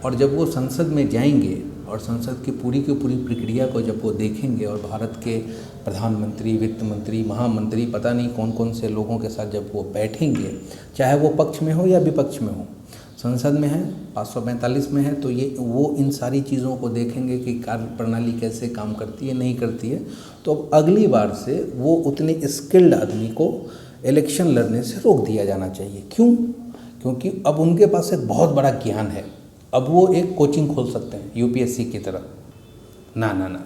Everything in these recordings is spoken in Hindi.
और जब वो संसद में जाएंगे और संसद की पूरी प्रक्रिया को जब वो देखेंगे और भारत के प्रधानमंत्री, वित्त मंत्री, महामंत्री, पता नहीं कौन कौन से लोगों के साथ जब वो बैठेंगे, चाहे वो पक्ष में हो या विपक्ष में हो, संसद में है, 545 में है, तो ये वो इन सारी चीज़ों को देखेंगे कि कार्य प्रणाली कैसे काम करती है, नहीं करती है। तो अब अगली बार से वो उतने स्किल्ड आदमी को इलेक्शन लड़ने से रोक दिया जाना चाहिए। क्यों? क्योंकि अब उनके पास एक बहुत बड़ा ज्ञान है। अब वो एक कोचिंग खोल सकते हैं यूपीएससी की तरह। ना ना ना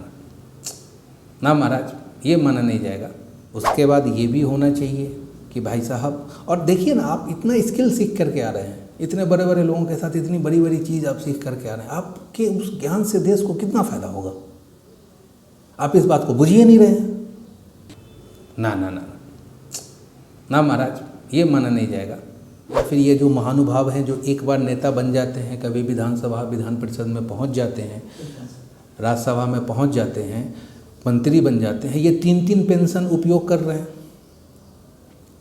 ना महाराज, ये माना नहीं जाएगा। उसके बाद ये भी होना चाहिए कि भाई साहब, और देखिए ना, आप इतना स्किल सीख करके आ रहे हैं, इतने बड़े बड़े लोगों के साथ इतनी बड़ी बड़ी चीज़ आप सीख करके आ रहे हैं, आपके उस ज्ञान से देश को कितना फ़ायदा होगा? आप इस बात को बुझ ही नहीं रहे हैं। ना ना ना ना महाराज, ये माना नहीं जाएगा। या फिर ये जो महानुभाव हैं जो एक बार नेता बन जाते हैं, कभी विधानसभा विधान परिषद में पहुंच जाते हैं, राज्यसभा में पहुंच जाते हैं, मंत्री बन जाते हैं, ये 3-3 पेंशन उपयोग कर रहे हैं।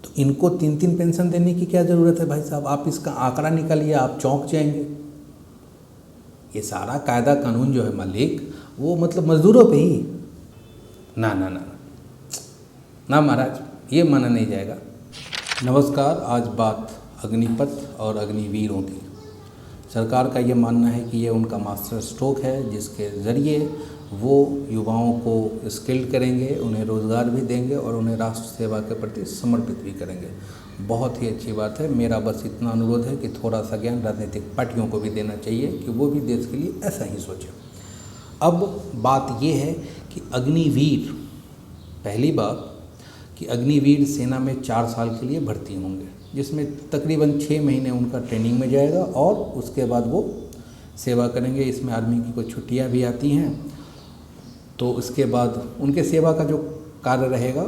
तो इनको 3-3 पेंशन देने की क्या ज़रूरत है भाई साहब? आप इसका आंकड़ा निकालिए, आप चौंक जाएंगे। ये सारा कायदा कानून जो है मालिक, वो मतलब मजदूरों पे ही। ना ना ना ना महाराज, ये माना नहीं जाएगा। नमस्कार, आज बात अग्निपथ और अग्निवीरों की। सरकार का ये मानना है कि ये उनका मास्टर स्ट्रोक है, जिसके ज़रिए वो युवाओं को स्किल्ड करेंगे, उन्हें रोज़गार भी देंगे और उन्हें राष्ट्र सेवा के प्रति समर्पित भी करेंगे। बहुत ही अच्छी बात है। मेरा बस इतना अनुरोध है कि थोड़ा सा ज्ञान राजनीतिक पार्टियों को भी देना चाहिए कि वो भी देश के लिए ऐसा ही सोचें। अब बात ये है कि अग्निवीर, पहली बात कि अग्निवीर सेना में 4 साल के लिए भर्ती होंगे, जिसमें तकरीबन 6 महीने उनका ट्रेनिंग में जाएगा और उसके बाद वो सेवा करेंगे। इसमें आर्मी की कुछ छुट्टियां भी आती हैं। तो उसके बाद उनके सेवा का जो कार्य रहेगा,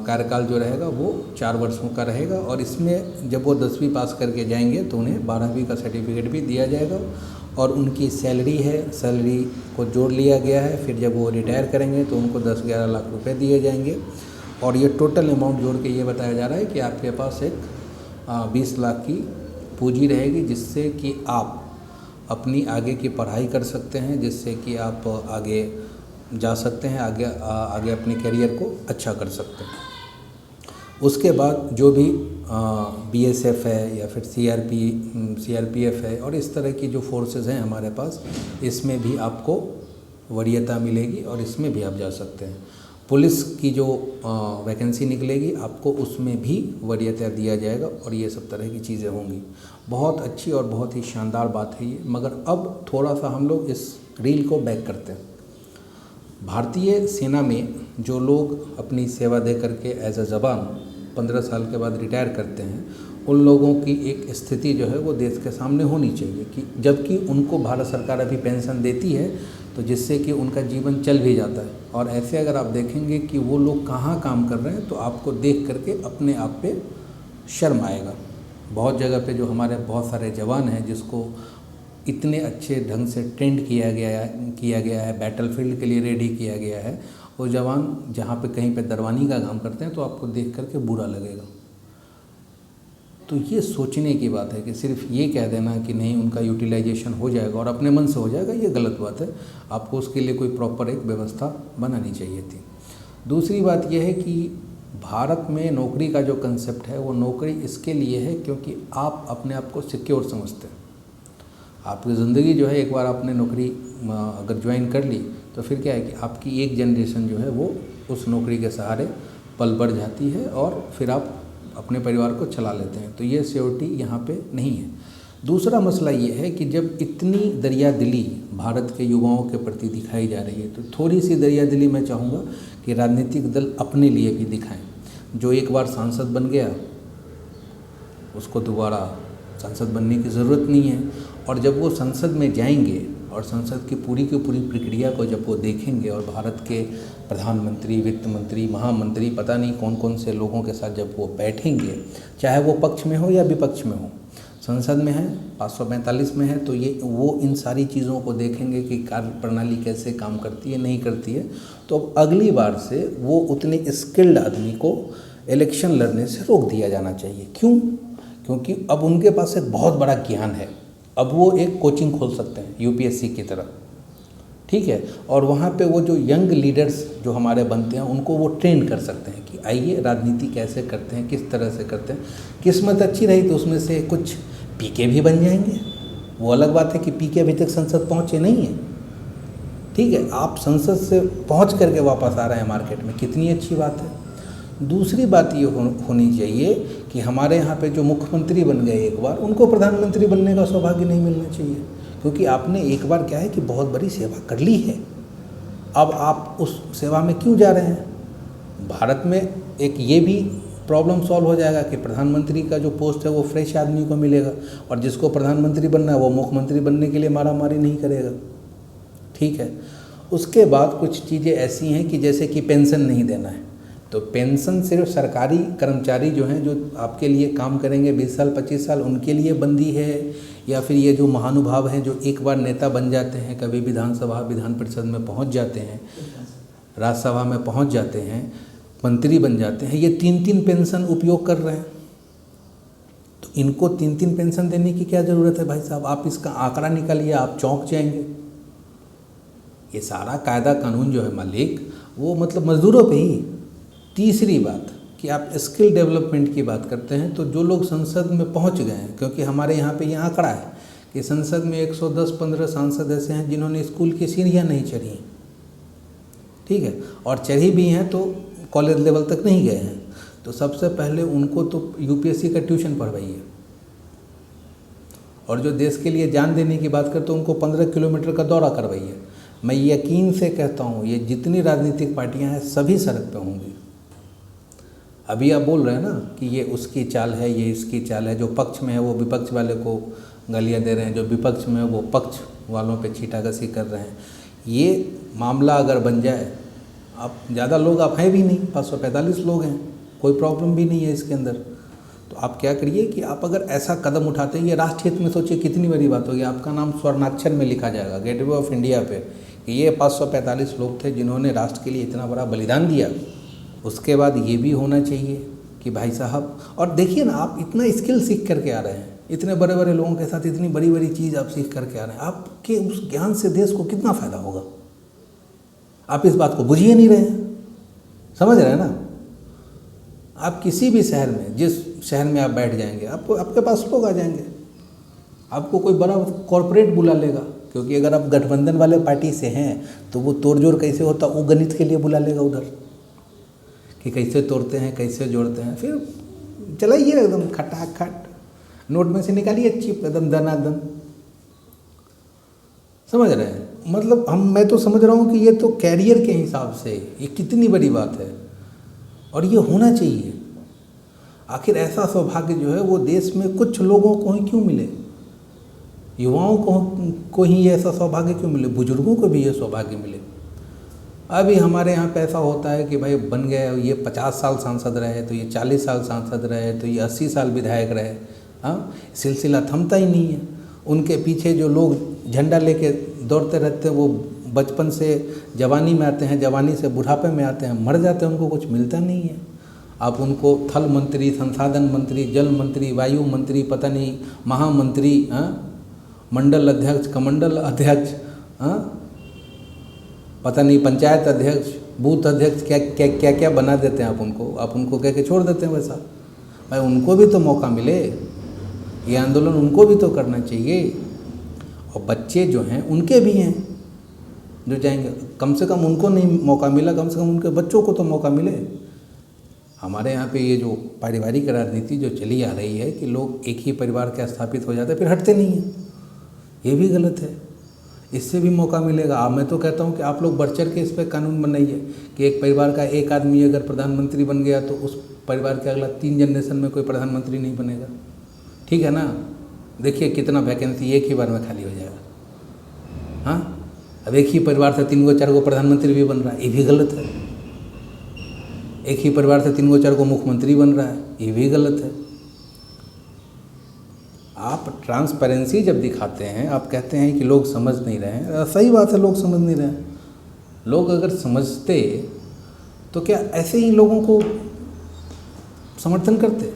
कार्यकाल जो रहेगा वो 4 वर्षों का रहेगा। और इसमें जब वो 10वीं पास करके जाएंगे तो उन्हें 12वीं का सर्टिफिकेट भी दिया जाएगा और उनकी सैलरी है, सैलरी को जोड़ लिया गया है। फिर जब वो रिटायर करेंगे तो उनको 10-11 लाख रुपए दिए जाएंगे। और ये टोटल अमाउंट जोड़ के ये बताया जा रहा है कि आपके पास एक 20 लाख की पूंजी रहेगी, जिससे कि आप अपनी आगे की पढ़ाई कर सकते हैं, जिससे कि आप आगे जा सकते हैं, आगे अपने करियर को अच्छा कर सकते हैं। उसके बाद जो भी बीएसएफ है या फिर सीआरपीएफ है और इस तरह की जो फोर्सेस हैं हमारे पास, इसमें भी आपको वरीयता मिलेगी और इसमें भी आप जा सकते हैं। पुलिस की जो वैकेंसी निकलेगी, आपको उसमें भी वरीयता दिया जाएगा और ये सब तरह की चीज़ें होंगी। बहुत अच्छी और बहुत ही शानदार बात है ये। मगर अब थोड़ा सा हम लोग इस रील को बैक करते हैं। भारतीय सेना में जो लोग अपनी सेवा दे करके एज अ जवान 15 साल के बाद रिटायर करते हैं, उन लोगों की एक स्थिति जो है वो देश के सामने होनी चाहिए कि जबकि उनको भारत सरकार अभी पेंशन देती है, तो जिससे कि उनका जीवन चल भी जाता है। और ऐसे अगर आप देखेंगे कि वो लोग कहाँ काम कर रहे हैं, तो आपको देख करके अपने आप पे शर्म आएगा। बहुत जगह पे जो हमारे बहुत सारे जवान हैं, जिसको इतने अच्छे ढंग से ट्रेंड किया गया है, बैटलफील्ड के लिए रेडी किया गया है, वो जवान जहाँ पे कहीं पे दरवानी का काम करते हैं, तो आपको देख करके बुरा लगेगा। तो ये सोचने की बात है कि सिर्फ ये कह देना कि नहीं उनका यूटिलाइजेशन हो जाएगा और अपने मन से हो जाएगा, ये गलत बात है। आपको उसके लिए कोई प्रॉपर एक व्यवस्था बनानी चाहिए थी। दूसरी बात यह है कि भारत में नौकरी का जो कंसेप्ट है, वो नौकरी इसके लिए है क्योंकि आप अपने आप को सिक्योर समझते हैं। आपकी ज़िंदगी जो है, एक बार आपने नौकरी अगर ज्वाइन कर ली, तो फिर क्या है कि आपकी एक जनरेशन जो है वो उस नौकरी के सहारे पल बढ़ जाती है और फिर आप अपने परिवार को चला लेते हैं। तो ये सिक्योरिटी यहाँ पे नहीं है। दूसरा मसला ये है कि जब इतनी दरियादिली भारत के युवाओं के प्रति दिखाई जा रही है, तो थोड़ी सी दरियादिली मैं चाहूँगा कि राजनीतिक दल अपने लिए भी दिखाएं। जो एक बार सांसद बन गया, उसको दोबारा सांसद बनने की ज़रूरत नहीं है। और जब वो संसद में जाएंगे और संसद की पूरी प्रक्रिया को जब वो देखेंगे और भारत के प्रधानमंत्री, वित्त मंत्री, महामंत्री, पता नहीं कौन कौन से लोगों के साथ जब वो बैठेंगे, चाहे वो पक्ष में हो या विपक्ष में हो, संसद में है, 545 में है, तो ये वो इन सारी चीज़ों को देखेंगे कि कार्य प्रणाली कैसे काम करती है, नहीं करती है। तो अब अगली बार से वो उतने स्किल्ड आदमी को इलेक्शन लड़ने से रोक दिया जाना चाहिए। क्यों? क्योंकि अब उनके पास एक बहुत बड़ा ज्ञान है। अब वो एक कोचिंग खोल सकते हैं यूपीएससी की तरह, ठीक है, और वहाँ पे वो जो यंग लीडर्स जो हमारे बनते हैं उनको वो ट्रेन कर सकते हैं कि आइए राजनीति कैसे करते हैं, किस तरह से करते हैं। किस्मत अच्छी रही तो उसमें से कुछ पीके भी बन जाएंगे। वो अलग बात है कि पीके अभी तक संसद पहुँचे नहीं है, ठीक है, आप संसद से पहुँच करके वापस आ रहे हैं मार्केट में, कितनी अच्छी बात है। दूसरी बात ये होनी चाहिए कि हमारे यहाँ पे जो मुख्यमंत्री बन गए एक बार, उनको प्रधानमंत्री बनने का सौभाग्य नहीं मिलना चाहिए, क्योंकि आपने एक बार क्या है कि बहुत बड़ी सेवा कर ली है, अब आप उस सेवा में क्यों जा रहे हैं। भारत में एक ये भी प्रॉब्लम सॉल्व हो जाएगा कि प्रधानमंत्री का जो पोस्ट है वो फ्रेश आदमी को मिलेगा, और जिसको प्रधानमंत्री बनना है वो मुख्यमंत्री बनने के लिए मारामारी नहीं करेगा, ठीक है। उसके बाद कुछ चीज़ें ऐसी हैं कि जैसे कि पेंशन नहीं देना है, तो पेंशन सिर्फ सरकारी कर्मचारी जो हैं, जो आपके लिए काम करेंगे 20 साल 25 साल, उनके लिए बंदी है, या फिर ये जो महानुभाव हैं जो एक बार नेता बन जाते हैं, कभी विधानसभा विधान परिषद में पहुंच जाते हैं, राज्यसभा में पहुंच जाते हैं, मंत्री बन जाते हैं, ये 3-3 पेंशन उपयोग कर रहे हैं। तो इनको 3-3 पेंशन देने की क्या ज़रूरत है भाई साहब। आप इसका आंकड़ा निकालिए, आप चौंक जाएंगे। ये सारा कायदा कानून जो है मालिक, वो मतलब मज़दूरों पे ही। तीसरी बात कि आप स्किल डेवलपमेंट की बात करते हैं, तो जो लोग संसद में पहुंच गए हैं, क्योंकि हमारे यहाँ पे ये आंकड़ा है कि संसद में 110-15 सांसद ऐसे हैं जिन्होंने स्कूल की सीढ़ियाँ नहीं चढ़ी हैं, ठीक है, और चढ़ी भी हैं तो कॉलेज लेवल तक नहीं गए हैं। तो सबसे पहले उनको तो यूपीएससी का ट्यूशन पढ़वाइए, और जो देश के लिए जान देने की बात करते हैं उनको 15 किलोमीटर का दौरा करवाइए। मैं यकीन से कहता हूँ ये जितनी राजनीतिक पार्टियाँ हैं सभी सड़क पे होंगी। अभी आप बोल रहे हैं ना कि ये उसकी चाल है, ये इसकी चाल है, जो पक्ष में है वो विपक्ष वाले को गालियाँ दे रहे हैं, जो विपक्ष में है वो पक्ष वालों पे छींटाकशी कर रहे हैं। ये मामला अगर बन जाए, आप ज़्यादा लोग आप हैं भी नहीं, 545 लोग हैं, कोई प्रॉब्लम भी नहीं है इसके अंदर। तो आप क्या करिए कि आप अगर ऐसा कदम उठाते हैं, ये राष्ट्र हित में सोचिए कितनी बड़ी बात होगी, आपका नाम स्वर्णाक्षर में लिखा जाएगा गेटवे ऑफ इंडिया पे कि ये 545 लोग थे जिन्होंने राष्ट्र के लिए इतना बड़ा बलिदान दिया। उसके बाद ये भी होना चाहिए कि भाई साहब, और देखिए ना, आप इतना स्किल सीख करके आ रहे हैं, इतने बड़े बड़े लोगों के साथ इतनी बड़ी बड़ी चीज़ आप सीख करके आ रहे हैं, आपके उस ज्ञान से देश को कितना फ़ायदा होगा। आप इस बात को बुझिए नहीं रहे हैं, समझ रहे हैं ना। आप किसी भी शहर में, जिस शहर में आप बैठ जाएंगे, आपको आपके पास लोग आ जाएंगे, आपको कोई बड़ा कॉरपोरेट बुला लेगा, क्योंकि अगर आप गठबंधन वाले पार्टी से हैं तो वो तोड़ जोड़ कैसे होता वो गणित के लिए बुला लेगा उधर कि कैसे तोड़ते हैं, कैसे जोड़ते हैं। फिर चलाइए एकदम खटाखट, नोट में से निकालिए चिप एकदम दनादन, समझ रहे हैं। मतलब मैं तो समझ रहा हूँ कि ये तो कैरियर के हिसाब से ये कितनी बड़ी बात है, और ये होना चाहिए। आखिर ऐसा सौभाग्य जो है वो देश में कुछ लोगों को ही क्यों मिले, युवाओं को ही ऐसा सौभाग्य क्यों मिले, बुजुर्गों को भी ये सौभाग्य मिले। अभी हमारे यहाँ पे ऐसा होता है कि भाई बन गए, ये 50 साल सांसद रहे, तो ये 40 साल सांसद रहे, तो ये 80 साल विधायक रहे। हाँ, सिलसिला थमता ही नहीं है। उनके पीछे जो लोग झंडा लेके दौड़ते रहते हैं वो बचपन से जवानी में आते हैं, जवानी से बुढ़ापे में आते हैं, मर जाते हैं, उनको कुछ मिलता नहीं है। आप उनको थल मंत्री, संसाधन मंत्री, जल मंत्री, वायु मंत्री, पता नहीं महामंत्री, मंडल अध्यक्ष, कमंडल अध्यक्ष, पता नहीं पंचायत अध्यक्ष, बूथ अध्यक्ष, क्या क्या बना देते हैं आप उनको कह के छोड़ देते हैं। वैसा भाई उनको भी तो मौका मिले, ये आंदोलन उनको भी तो करना चाहिए। और बच्चे जो हैं उनके भी हैं जो जाएंगे, कम से कम उनको नहीं मौका मिला, कम से कम उनके बच्चों को तो मौका मिले। हमारे यहाँ पे ये जो पारिवारिक राजनीति जो चली आ रही है कि लोग एक ही परिवार के स्थापित हो जाते हैं फिर हटते नहीं हैं, ये भी गलत है। इससे भी मौका मिलेगा। मैं तो कहता हूँ कि आप लोग बढ़ चढ़ के इस पर कानून बनाइए कि एक परिवार का एक आदमी अगर प्रधानमंत्री बन गया तो उस परिवार के अगला 3 जनरेशन में कोई प्रधानमंत्री नहीं बनेगा, ठीक है ना। देखिए कितना वैकेंसी एक ही बार में खाली हो जाएगा। हाँ, अब एक ही परिवार से 3-4 गो प्रधानमंत्री भी बन रहा है, ये भी गलत है। एक ही परिवार से 3-4 गो मुख्यमंत्री बन रहा है, ये भी गलत है। आप ट्रांसपेरेंसी जब दिखाते हैं, आप कहते हैं कि लोग समझ नहीं रहे हैं, सही बात है, लोग समझ नहीं रहे हैं। लोग अगर समझते तो क्या ऐसे ही लोगों को समर्थन करते?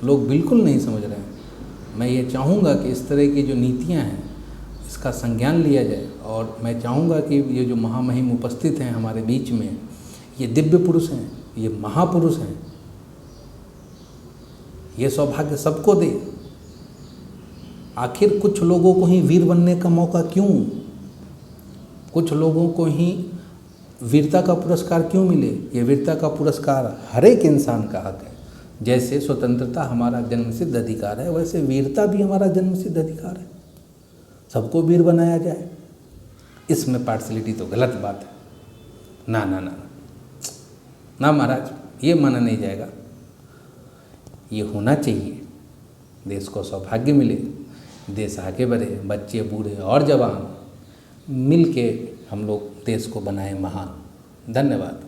लोग बिल्कुल नहीं समझ रहे हैं। मैं ये चाहूँगा कि इस तरह की जो नीतियाँ हैं इसका संज्ञान लिया जाए, और मैं चाहूँगा कि ये जो महामहिम उपस्थित हैं हमारे बीच में, ये दिव्य पुरुष हैं, ये महापुरुष हैं, ये सौभाग्य सबको दे। आखिर कुछ लोगों को ही वीर बनने का मौका क्यों, कुछ लोगों को ही वीरता का पुरस्कार क्यों मिले? ये वीरता का पुरस्कार हर एक इंसान का हक है। जैसे स्वतंत्रता हमारा जन्मसिद्ध अधिकार है, वैसे वीरता भी हमारा जन्मसिद्ध अधिकार है। सबको वीर बनाया जाए, इसमें पार्शलिटी तो गलत बात है। ना ना ना ना महाराज, ये माना नहीं जाएगा। ये होना चाहिए, देश को सौभाग्य मिले, देश आगे बढ़े, बच्चे बूढ़े और जवान मिल के हम लोग देश को बनाएं महान। धन्यवाद।